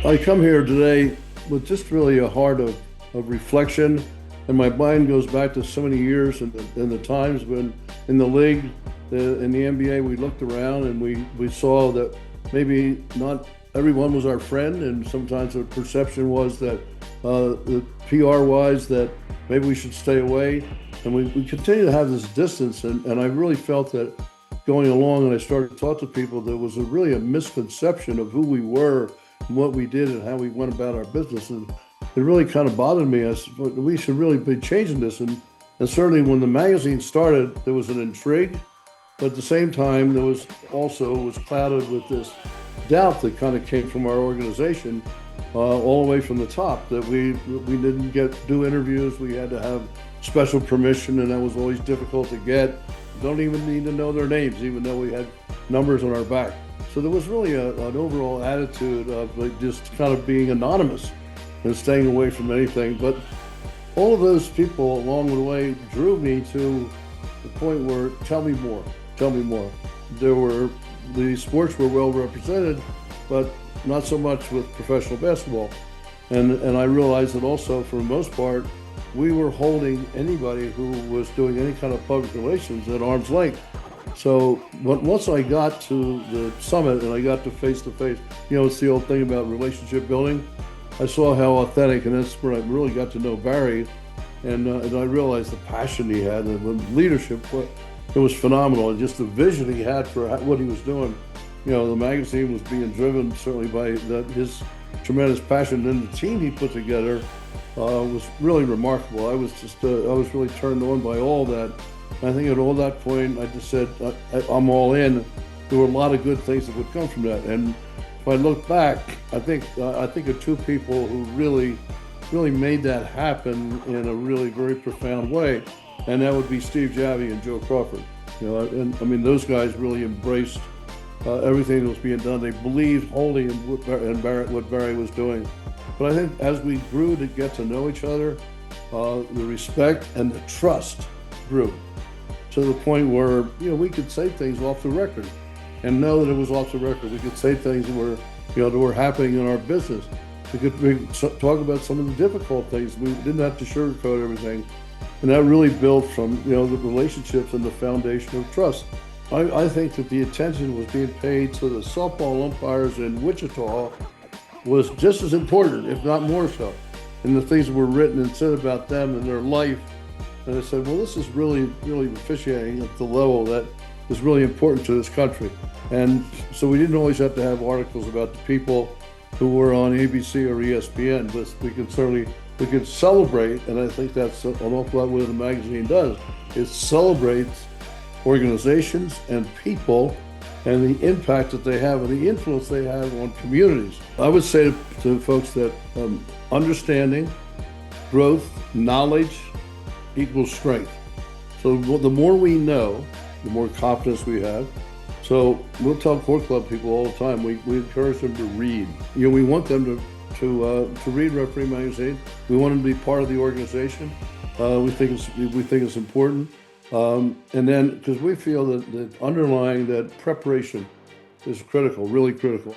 I come here today with just really a heart of reflection, and my mind goes back to so many years and the times when in the league, in the NBA, we looked around and we saw that maybe not everyone was our friend, and sometimes the perception was that the PR wise that maybe we should stay away. And we continue to have this distance, and I really felt that going along, and I started to talk to people, there was really a misconception of who we were and what we did and how we went about our business. And it really kind of bothered me. I said, "Well, we should really be changing this." And certainly when the magazine started, there was an intrigue, but at the same time, there was also, it was clouded with this doubt that kind of came from our organization, all the way from the top, that we didn't do interviews. We had to have special permission, and that was always difficult to get. Don't even need to know their names, even though we had numbers on our back. So there was really an overall attitude of like just kind of being anonymous and staying away from anything. But all of those people along the way drew me to the point where, tell me more, tell me more. The sports were well represented, but not so much with professional basketball. And I realized that also, for the most part, we were holding anybody who was doing any kind of public relations at arm's length. So once I got to the summit and I got to face, it's the old thing about relationship building. I saw how authentic, and that's where I really got to know Barry, and I realized the passion he had and the leadership. It was phenomenal, and just the vision he had for what he was doing. The magazine was being driven certainly by his tremendous passion, and the team he put together was really remarkable. I was really turned on by all that. I think at all that point, I just said, I'm all in. There were a lot of good things that would come from that. And if I look back, I think of two people who really made that happen in a really very profound way. And that would be Steve Javie and Joe Crawford. And I mean, those guys really embraced everything that was being done. They believed wholly in what Barry was doing. But I think as we grew to get to know each other, the respect and the trust grew to the point where, we could say things off the record and know that it was off the record. We could say things that were happening in our business. We could talk about some of the difficult things. We didn't have to sugarcoat everything. And that really built from, the relationships and the foundation of trust. I think that the attention was being paid to the softball umpires in Wichita was just as important, if not more so. And the things that were written and said about them and their life. And I said, well, this is really officiating at the level that is really important to this country. And so we didn't always have to have articles about the people who were on ABC or ESPN, but we could celebrate, and I think that's an awful lot what the magazine does. It celebrates organizations and people and the impact that they have and the influence they have on communities. I would say to folks that understanding, growth, knowledge equals strength. So the more we know, the more confidence we have. So we'll tell Court Club people all the time, we encourage them to read. We want them to read Referee Magazine. We want them to be part of the organization. We think it's important. And then, because we feel that underlying that preparation is critical, really critical.